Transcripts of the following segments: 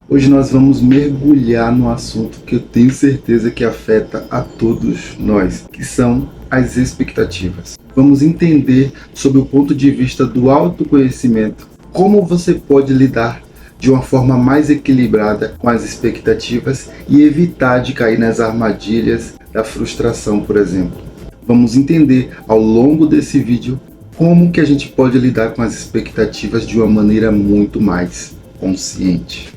Hoje nós vamos mergulhar no assunto que eu tenho certeza que afeta a todos nós, que são as expectativas. Vamos entender sob o ponto de vista do autoconhecimento como você pode lidar de uma forma mais equilibrada com as expectativas e evitar de cair nas armadilhas da frustração, por exemplo. Vamos entender ao longo desse vídeo como que a gente pode lidar com as expectativas de uma maneira muito mais consciente.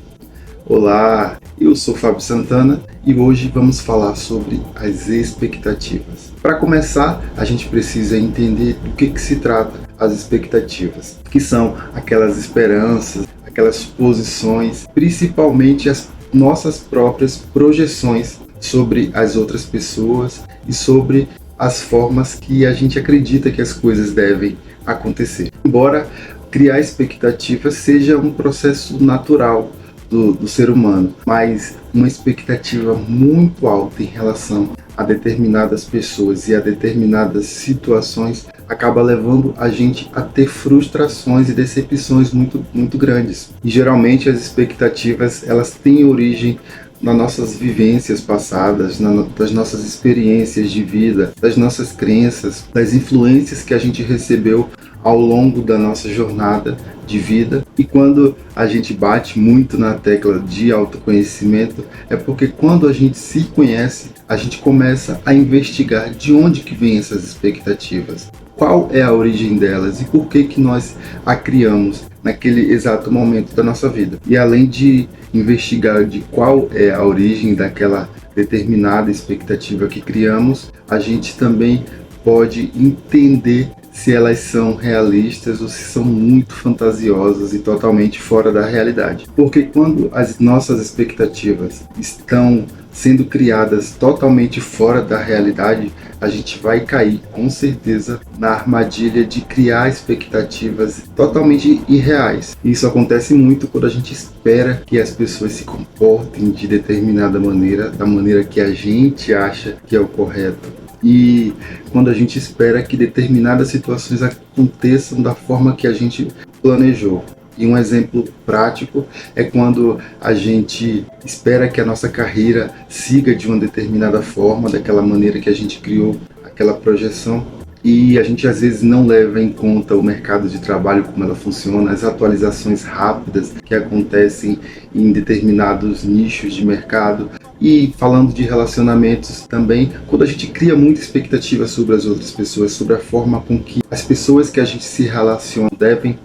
Olá, eu sou Fábio Santana e hoje vamos falar sobre as expectativas. Para começar, a gente precisa entender do que se trata as expectativas, que são aquelas esperanças, aquelas suposições, principalmente as nossas próprias projeções sobre as outras pessoas e sobre as formas que a gente acredita que as coisas devem acontecer. Embora criar expectativas seja um processo natural do ser humano, mas uma expectativa muito alta em relação a determinadas pessoas e a determinadas situações acaba levando a gente a ter frustrações e decepções muito grandes. E geralmente as expectativas elas têm origem nas nossas vivências passadas, das nossas experiências de vida, das nossas crenças, das influências que a gente recebeu ao longo da nossa jornada de vida. E quando a gente bate muito na tecla de autoconhecimento, é porque quando a gente se conhece, a gente começa a investigar de onde que vêm essas expectativas, qual é a origem delas e por que nós a criamos naquele exato momento da nossa vida. E além de investigar de qual é a origem daquela determinada expectativa que criamos, a gente também pode entender se elas são realistas ou se são muito fantasiosas e totalmente fora da realidade. Porque quando as nossas expectativas estão sendo criadas totalmente fora da realidade, a gente vai cair com certeza na armadilha de criar expectativas totalmente irreais. Isso acontece muito quando a gente espera que as pessoas se comportem de determinada maneira, da maneira que a gente acha que é o correto. E quando a gente espera que determinadas situações aconteçam da forma que a gente planejou. E um exemplo prático é quando a gente espera que a nossa carreira siga de uma determinada forma, daquela maneira que a gente criou aquela projeção, e a gente às vezes não leva em conta o mercado de trabalho, como ela funciona, as atualizações rápidas que acontecem em determinados nichos de mercado. E falando de relacionamentos também, quando a gente cria muita expectativa sobre as outras pessoas, sobre a forma com que as pessoas que a gente se relaciona devem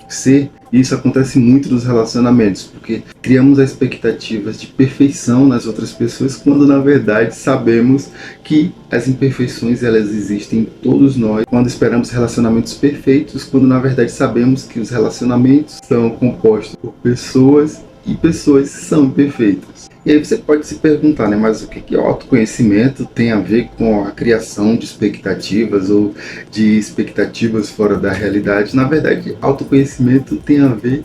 ser, isso acontece muito nos relacionamentos, porque criamos expectativas de perfeição nas outras pessoas, quando na verdade sabemos que as imperfeições elas existem em todos nós, quando esperamos relacionamentos perfeitos, quando na verdade sabemos que os relacionamentos são compostos por pessoas e pessoas são imperfeitas. E aí você pode se perguntar, né, mas o que o autoconhecimento tem a ver com a criação de expectativas ou de expectativas fora da realidade? Na verdade, autoconhecimento tem a ver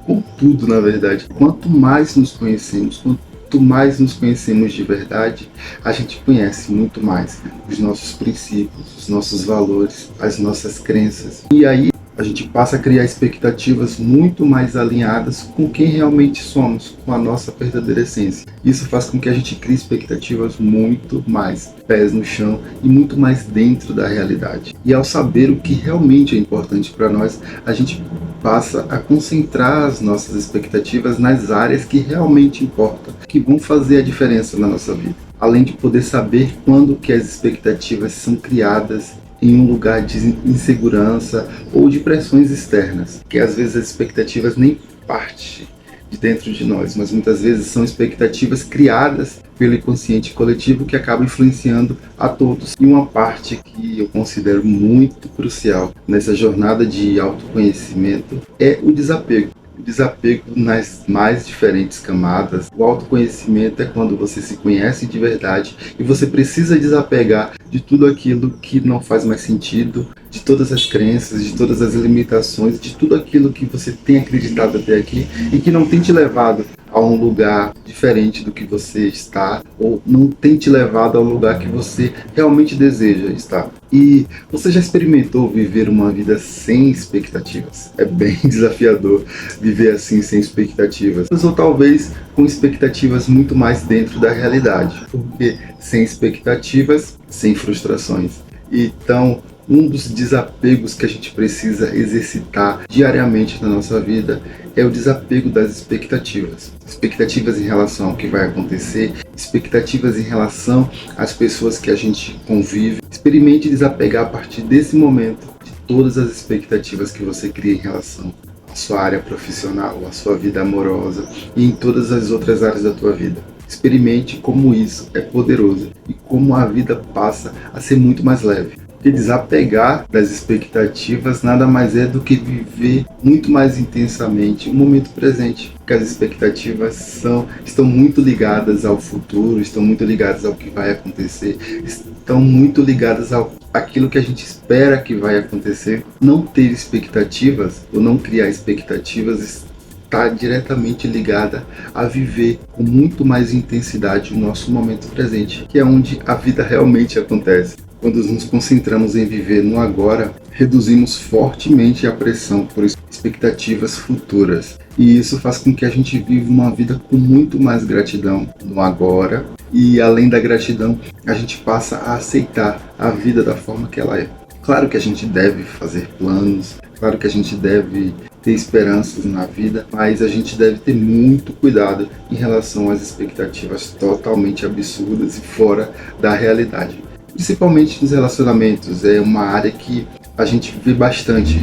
com tudo, na verdade. Quanto mais nos conhecemos, quanto mais nos conhecemos de verdade, a gente conhece muito mais os nossos princípios, os nossos valores, as nossas crenças. E aí a gente passa a criar expectativas muito mais alinhadas com quem realmente somos, com a nossa verdadeira essência. Isso faz com que a gente crie expectativas muito mais pés no chão e muito mais dentro da realidade. E ao saber o que realmente é importante para nós, a gente passa a concentrar as nossas expectativas nas áreas que realmente importam, que vão fazer a diferença na nossa vida. Além de poder saber quando que as expectativas são criadas em um lugar de insegurança ou de pressões externas, que às vezes as expectativas nem partem de dentro de nós, mas muitas vezes são expectativas criadas pelo inconsciente coletivo que acabam influenciando a todos. E uma parte que eu considero muito crucial nessa jornada de autoconhecimento é o desapego. O desapego nas mais diferentes camadas. O autoconhecimento é quando você se conhece de verdade e você precisa desapegar de tudo aquilo que não faz mais sentido, de todas as crenças, de todas as limitações, de tudo aquilo que você tem acreditado até aqui e que não tem te levado a um lugar diferente do que você está, ou não tem te levado ao lugar que você realmente deseja estar. E você já experimentou viver uma vida sem expectativas? É bem desafiador viver assim sem expectativas, ou talvez com expectativas muito mais dentro da realidade, porque sem expectativas, sem frustrações. Então, um dos desapegos que a gente precisa exercitar diariamente na nossa vida é o desapego das expectativas. Expectativas em relação ao que vai acontecer, expectativas em relação às pessoas que a gente convive. Experimente desapegar a partir desse momento de todas as expectativas que você cria em relação à sua área profissional, à sua vida amorosa e em todas as outras áreas da tua vida. Experimente como isso é poderoso e como a vida passa a ser muito mais leve. Porque desapegar das expectativas nada mais é do que viver muito mais intensamente o momento presente. Porque as expectativas estão muito ligadas ao futuro, estão muito ligadas ao que vai acontecer, estão muito ligadas àquilo que a gente espera que vai acontecer. Não ter expectativas ou não criar expectativas está diretamente ligada a viver com muito mais intensidade o nosso momento presente, que é onde a vida realmente acontece. Quando nos concentramos em viver no agora, reduzimos fortemente a pressão por expectativas futuras. E isso faz com que a gente viva uma vida com muito mais gratidão no agora. E além da gratidão, a gente passa a aceitar a vida da forma que ela é. Claro que a gente deve fazer planos, claro que a gente deve ter esperanças na vida, mas a gente deve ter muito cuidado em relação às expectativas totalmente absurdas e fora da realidade. Principalmente nos relacionamentos, é uma área que a gente vê bastante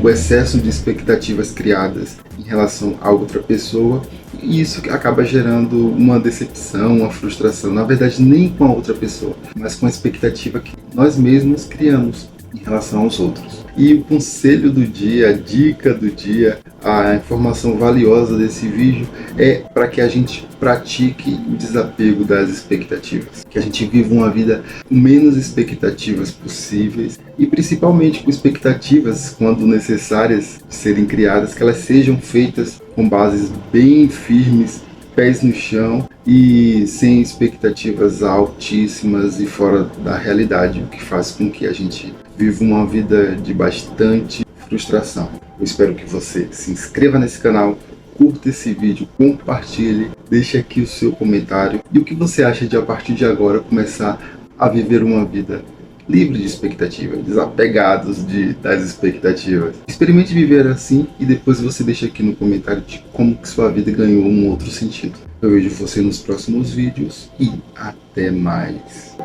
o excesso de expectativas criadas em relação a outra pessoa, e isso acaba gerando uma decepção, uma frustração, na verdade nem com a outra pessoa, mas com a expectativa que nós mesmos criamos em relação aos outros. E o conselho do dia, a dica do dia, a informação valiosa desse vídeo é para que a gente pratique o desapego das expectativas, que a gente viva uma vida com menos expectativas possíveis e principalmente com expectativas, quando necessárias de serem criadas, que elas sejam feitas com bases bem firmes, pés no chão e sem expectativas altíssimas e fora da realidade, o que faz com que a gente viva uma vida de bastante frustração. Eu espero que você se inscreva nesse canal, curta esse vídeo, compartilhe, deixe aqui o seu comentário e o que você acha de a partir de agora começar a viver uma vida livre de expectativas, desapegados das expectativas. Experimente viver assim e depois você deixa aqui no comentário de como que sua vida ganhou um outro sentido. Eu vejo você nos próximos vídeos e até mais.